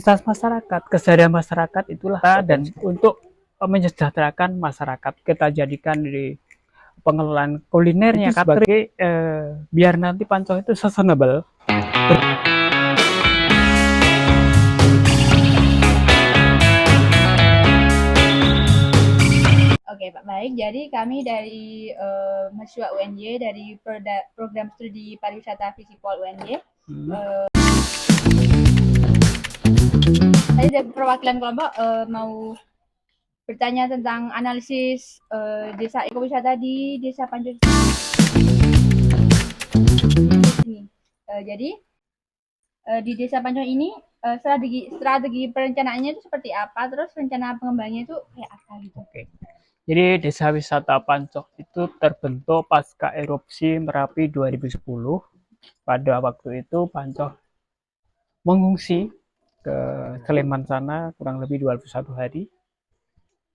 aktivitas masyarakat, keseharian masyarakat itulah dan untuk mensejahterakan masyarakat kita jadikan di pengelolaan kulinernya sebagai biar nanti Pancoh itu sustainable. Oke, Pak. Baik. Jadi kami dari mahasiswa UNJ dari program studi pariwisata Visipol UNJ. Saya dari perwakilan kelompok mau bertanya tentang analisis desa ekowisata di Desa Pancoh ini. Jadi di Desa Pancoh ini strategi perencanaannya itu seperti apa? Terus rencana pengembangannya itu kayak apa gitu? Oke. Jadi Desa Wisata Pancoh itu terbentuk pasca erupsi Merapi 2010. Pada waktu itu Pancoh mengungsi ke Sleman sana kurang lebih 21 hari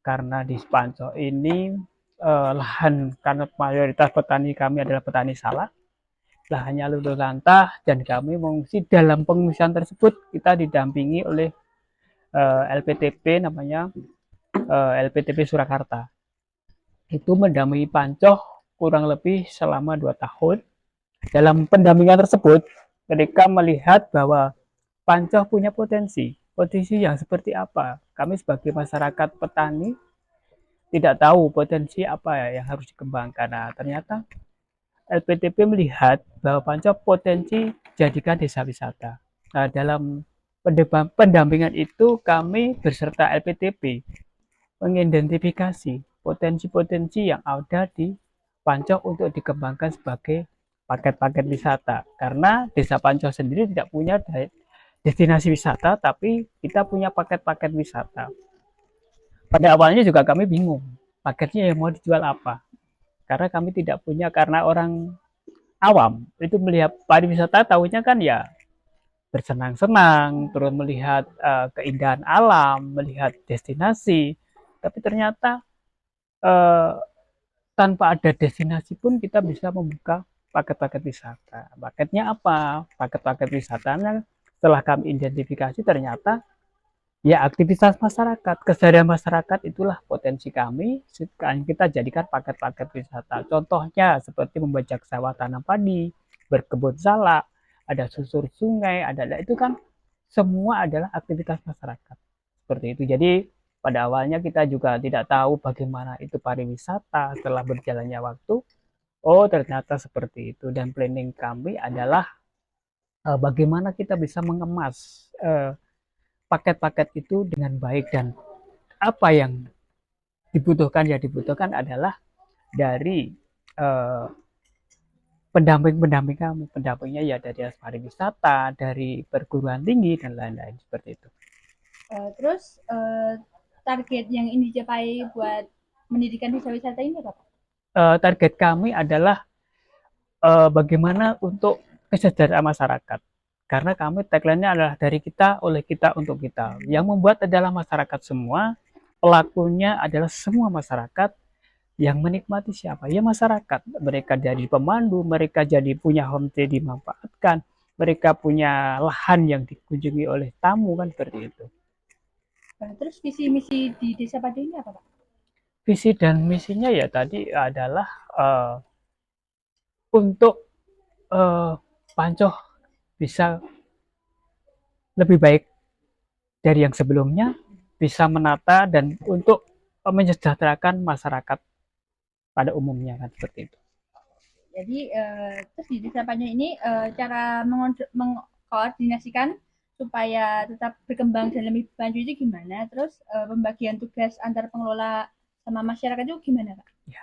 karena di Pancoh ini lahan, karena mayoritas petani kami adalah petani salak, lahannya luluh lantah dan kami mengungsi. Dalam pengungsian tersebut kita didampingi oleh LPTP, namanya LPTP Surakarta. Itu mendampingi Pancoh kurang lebih selama 2 tahun. Dalam pendampingan tersebut mereka melihat bahwa Pancoh punya potensi yang seperti apa. Kami sebagai masyarakat petani tidak tahu potensi apa yang harus dikembangkan. Nah, ternyata LPTP melihat bahwa Pancoh potensi jadikan desa wisata. Nah, dalam pendampingan itu kami beserta LPTP mengidentifikasi potensi-potensi yang ada di Pancoh untuk dikembangkan sebagai paket-paket wisata. Karena Desa Pancoh sendiri tidak punya destinasi wisata, tapi kita punya paket-paket wisata. Pada awalnya juga kami bingung, paketnya yang mau dijual apa. Karena kami tidak punya, karena orang awam itu melihat pariwisata tahunya kan ya bersenang-senang, terus melihat keindahan alam, melihat destinasi. Tapi ternyata tanpa ada destinasi pun kita bisa membuka paket-paket wisata. Paketnya apa? Paket-paket wisatanya setelah kami identifikasi ternyata ya aktivitas masyarakat, keseharian masyarakat itulah potensi kami. Kita jadikan paket-paket wisata. Contohnya seperti membajak sawah tanam padi, berkebun salak, ada susur sungai, ada itu kan semua adalah aktivitas masyarakat. Seperti itu. Jadi pada awalnya kita juga tidak tahu bagaimana itu pariwisata. Setelah berjalannya waktu, oh ternyata seperti itu. Dan planning kami adalah bagaimana kita bisa mengemas paket-paket itu dengan baik, dan apa yang dibutuhkan adalah dari pendamping kami. Pendampingnya ya dari pariwisata, dari perguruan tinggi dan lain-lain seperti itu. Terus target yang ingin dicapai buat pendidikan desa wisata ini apa, Pak? Target kami adalah bagaimana untuk kesejahteraan masyarakat. Karena kami tagline-nya adalah dari kita, oleh kita, untuk kita. Yang membuat adalah masyarakat semua, pelakunya adalah semua masyarakat. Yang menikmati siapa? Ya masyarakat. Mereka dari pemandu, mereka jadi punya homestay dimanfaatkan, mereka punya lahan yang dikunjungi oleh tamu, kan seperti itu. Nah, terus visi misi di Desa Pancoh ini apa, Pak? Visi dan misinya ya tadi adalah untuk Pancoh bisa lebih baik dari yang sebelumnya, bisa menata dan untuk mensejahterakan masyarakat pada umumnya, kan seperti itu. Jadi terus di Desa Pancoh ini cara mengkoordinasikan supaya tetap berkembang dan lebih maju itu gimana? Terus pembagian tugas antar pengelola sama masyarakat itu gimana, Pak? Ya.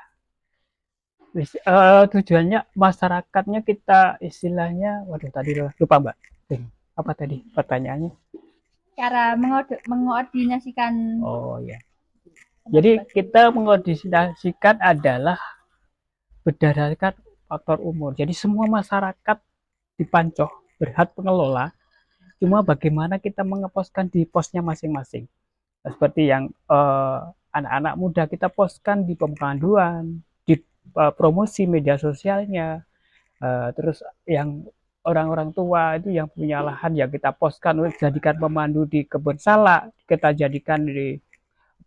Tujuannya masyarakatnya kita istilahnya, waduh tadi lupa Mbak. Apa tadi pertanyaannya? Cara mengoordinasikan. Oh ya. Jadi kita mengoordinasikan adalah berdasarkan faktor umur. Jadi semua masyarakat di Pancoh berhak pengelola. Cuma bagaimana kita mengeposkan di posnya masing-masing. Seperti yang anak-anak muda kita poskan di pemanduan, di promosi media sosialnya. Terus yang orang-orang tua itu yang punya lahan ya kita poskan jadikan pemandu di kebun salak, kita jadikan di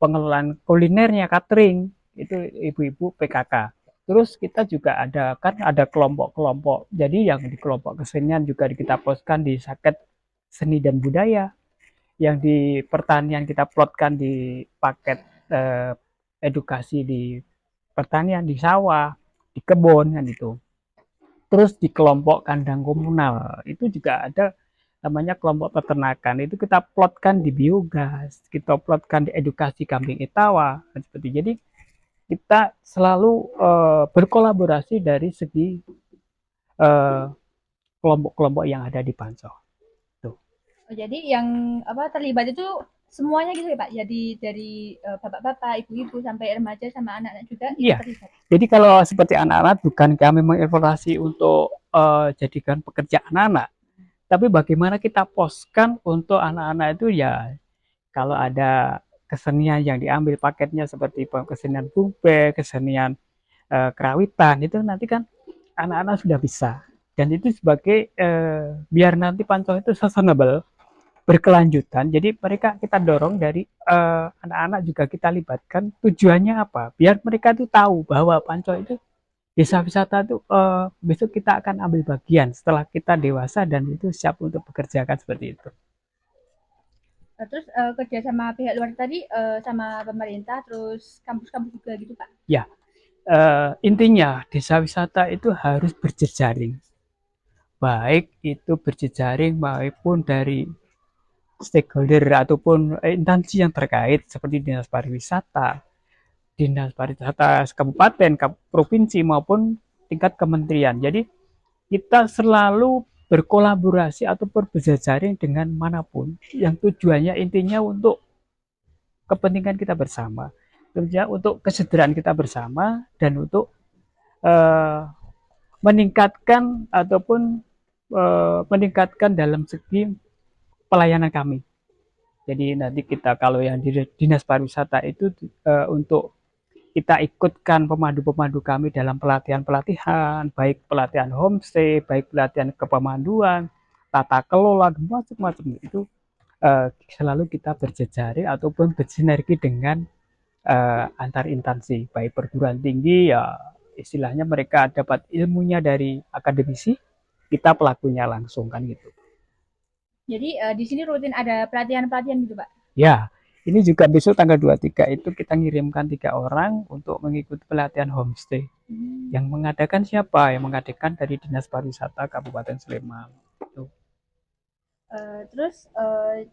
pengelolaan kulinernya catering itu ibu-ibu PKK. Terus kita juga ada kan ada kelompok-kelompok. Jadi yang di kelompok kesenian juga kita poskan di Saket Seni dan Budaya, yang di pertanian kita plotkan di paket eh, edukasi di pertanian di sawah, di kebun kan itu. Terus di kelompok kandang komunal itu juga ada namanya kelompok peternakan, itu kita plotkan di biogas, kita plotkan di edukasi kambing etawa seperti. Jadi kita selalu berkolaborasi dari segi eh, kelompok-kelompok yang ada di Pansor. Tuh. Oh, jadi yang apa terlibat itu semuanya gitu ya Pak? Jadi dari bapak-bapak, ibu-ibu sampai remaja sama anak-anak juga ikut Iya. terlibat. Jadi kalau seperti anak-anak bukan kami mengevaluasi untuk jadikan pekerja anak-anak, tapi bagaimana kita poskan untuk anak-anak itu ya kalau ada kesenian yang diambil paketnya seperti kesenian bube, kesenian kerawitan itu nanti kan anak-anak sudah bisa, dan itu sebagai biar nanti Pancong itu sustainable, berkelanjutan. Jadi mereka kita dorong dari anak-anak juga kita libatkan, tujuannya apa? Biar mereka tuh tahu bahwa Pancong itu desa wisata itu besok kita akan ambil bagian setelah kita dewasa dan itu siap untuk bekerjakan seperti itu. Terus kerja sama pihak luar tadi sama pemerintah, terus kampus-kampus juga gitu Pak. Ya, intinya desa wisata itu harus berjejaring, baik itu berjejaring maupun dari stakeholder ataupun instansi yang terkait seperti dinas pariwisata, dinas pariwisata kabupaten, provinsi maupun tingkat kementerian. Jadi kita selalu berkolaborasi ataupun berjejaring dengan manapun yang tujuannya intinya untuk kepentingan kita bersama, tentunya untuk kesejahteraan kita bersama dan untuk eh, meningkatkan ataupun meningkatkan dalam segi pelayanan kami. Jadi nanti kita kalau yang di dinas pariwisata itu untuk kita ikutkan pemandu-pemandu kami dalam pelatihan-pelatihan, baik pelatihan homestay, baik pelatihan kepemanduan, tata kelola, macam-macam itu selalu kita berjejaring ataupun bersinergi dengan antar instansi, baik perguruan tinggi ya istilahnya mereka dapat ilmunya dari akademisi, kita pelakunya langsung kan gitu. Jadi di sini rutin ada pelatihan-pelatihan gitu Pak. Ya, ini juga besok tanggal 23 itu kita ngirimkan 3 orang untuk mengikuti pelatihan homestay. Yang mengadakan siapa? Yang mengadakan dari Dinas Pariwisata Kabupaten Sleman. Tuh. Terus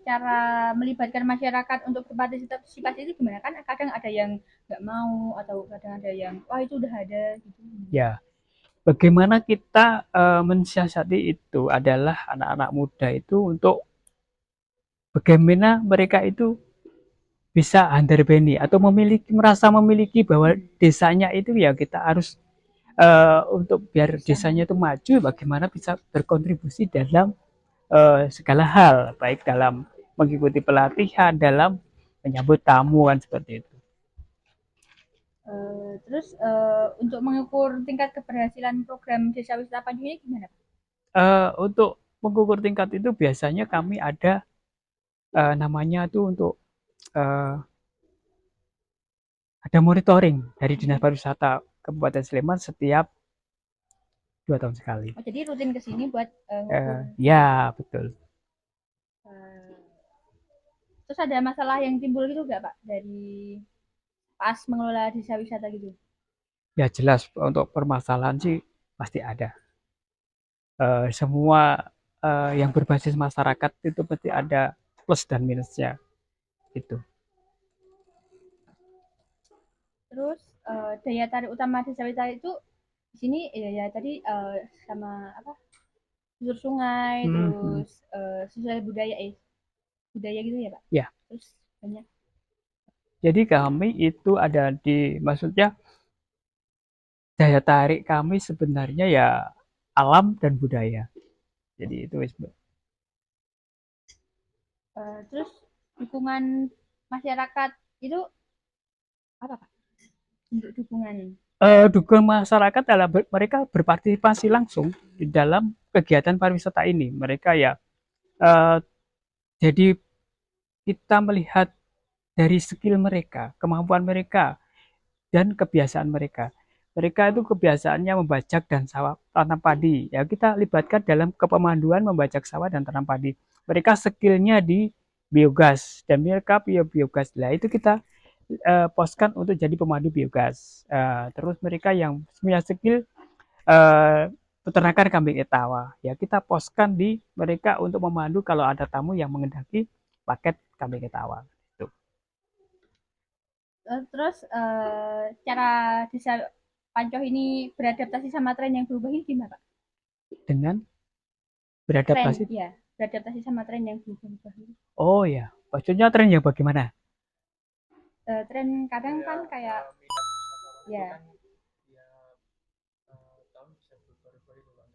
cara melibatkan masyarakat untuk berpartisipasi itu gimana kan? Kadang ada yang nggak mau atau kadang ada yang wah itu udah ada gitu. Ya, bagaimana kita mensiasati itu adalah anak-anak muda itu untuk bagaimana mereka itu bisa underbeni atau merasa memiliki bahwa desanya itu ya kita harus untuk biar desanya itu maju bagaimana bisa berkontribusi dalam segala hal baik dalam mengikuti pelatihan dalam menyambut tamu kan seperti itu. Terus untuk mengukur tingkat keberhasilan program desa wisata Panju ini gimana? Untuk mengukur tingkat itu biasanya kami ada namanya tuh untuk uh, ada monitoring dari Dinas Pariwisata Kabupaten Sleman setiap 2 tahun sekali. Oh, jadi rutin ke sini buat ngukur. Ya betul. Uh, terus ada masalah yang timbul gitu nggak Pak dari pas mengelola desa wisata gitu? Ya jelas untuk permasalahan sih pasti ada. Semua yang berbasis masyarakat itu pasti ada plus dan minusnya itu. Terus daya tarik utama desa wisata itu di sini ya tadi sama apa susur sungai Hmm. terus sesuai budaya budaya gitu ya Pak. Ya, Terus banyak. jadi kami itu ada di maksudnya daya tarik kami sebenarnya ya alam dan budaya. Jadi itu Terus dukungan masyarakat itu apa Pak? Untuk dukungan. Dukungan masyarakat adalah mereka berpartisipasi langsung di dalam kegiatan pariwisata ini. Mereka ya, eh, jadi kita melihat dari skill mereka, kemampuan mereka, dan kebiasaan mereka. Mereka itu kebiasaannya membajak dan sawah tanam padi. Ya kita libatkan dalam kepemanduan membajak sawah dan tanam padi. Mereka skillnya di biogas dan mereka biogas. Lah itu kita poskan untuk jadi pemandu biogas. Terus mereka yang punya skill peternakan kambing etawa, ya kita poskan di mereka untuk memandu kalau ada tamu yang mengendaki paket kambing etawa. Gitu. Terus cara desa Pancoh ini beradaptasi sama tren yang berubah ini gimana, Pak? Dengan Tren, beradaptasi. ya, beradaptasi sama tren yang berubah ini. Oh ya, maksudnya tren yang bagaimana? Tren kadang kan kayak minat wisatawan itu ya, kan tiap tahun bisa berubah-ubah itu Pak.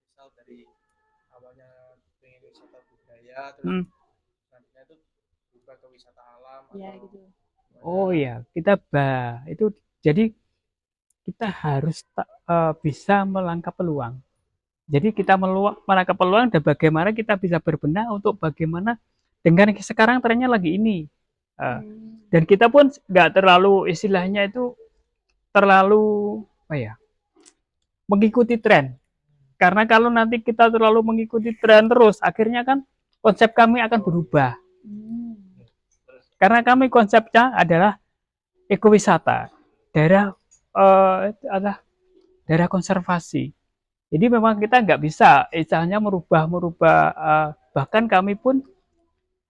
Misal dari awalnya pengen wisata budaya terus Hmm. nantinya itu berubah ke wisata alam ya atau gitu. Oh gimana. ya, kita itu jadi kita harus bisa melangkah peluang. Jadi kita menangkap peluang dan bagaimana kita bisa berbenah untuk bagaimana dengan sekarang trennya lagi ini. Dan kita pun nggak terlalu istilahnya itu terlalu apa ya mengikuti tren. Karena kalau nanti kita terlalu mengikuti tren terus, akhirnya kan konsep kami akan berubah. Karena kami konsepnya adalah ekowisata, daerah adalah daerah konservasi. Jadi memang kita nggak bisa istilahnya merubah bahkan kami pun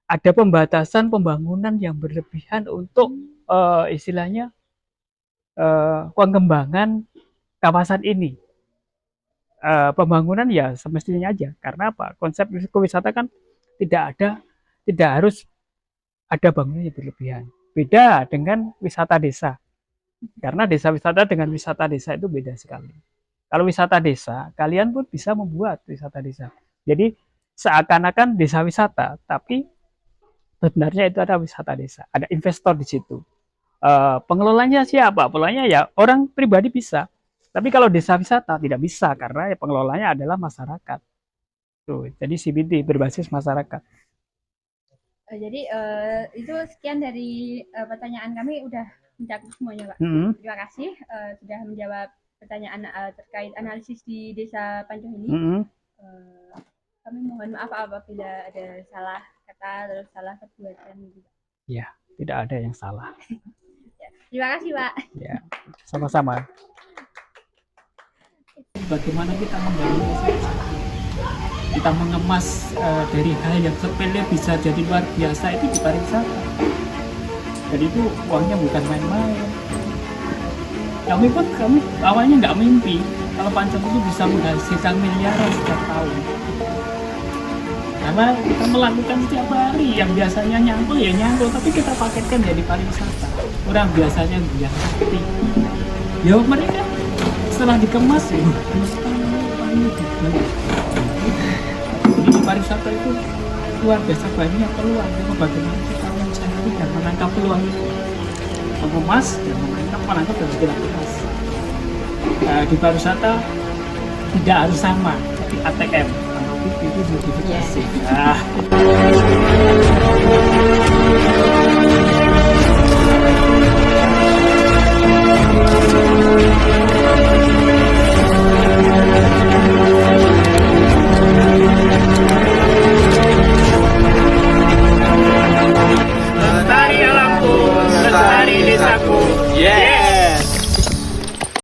ada pembatasan pembangunan yang berlebihan untuk istilahnya pengembangan kawasan ini. Pembangunan ya semestinya aja. Karena apa? Konsep ekowisata kan tidak harus ada bangunan yang berlebihan. Beda dengan wisata desa. Karena desa wisata dengan wisata desa itu beda sekali. Kalau wisata desa, kalian pun bisa membuat wisata desa. Jadi seakan-akan desa wisata, tapi sebenarnya itu ada wisata desa. Ada investor di situ. Pengelolanya siapa? Pengelolanya ya orang pribadi bisa. Tapi kalau desa wisata tidak bisa karena ya pengelolanya adalah masyarakat. Tuh, jadi CBD berbasis masyarakat. Jadi itu sekian dari pertanyaan kami udah mencakup semuanya, Pak. Terima kasih sudah menjawab pertanyaan terkait analisis di Desa Pancoh ini. Kami mohon maaf apabila ada salah kata atau salah perbuatan gitu. Ya, tidak ada yang salah. Terima kasih, Pak. Ya, sama-sama. Bagaimana kita membangun desa? Kita mengemas dari hal yang sepele bisa jadi luar biasa itu di pariwisata. Jadi itu uangnya bukan main-main. Kami awalnya nggak mimpi kalau Pancoh itu bisa menghasilkan miliaran setiap tahun. Karena kita melakukan setiap hari yang biasanya nyangkul ya nyangkul, tapi kita paketkan jadi pariwisata. Orang biasanya biar sakti. Ya mereka setelah dikemas ya, jadi di pariwisata itu luar biasa banyak peluang. Bagaimana kita mencari dan menangkap peluang itu, mengemas dan menangkap dan segera kemas. Di pariwisata tidak harus sama, tapi ATM, itu modifikasi.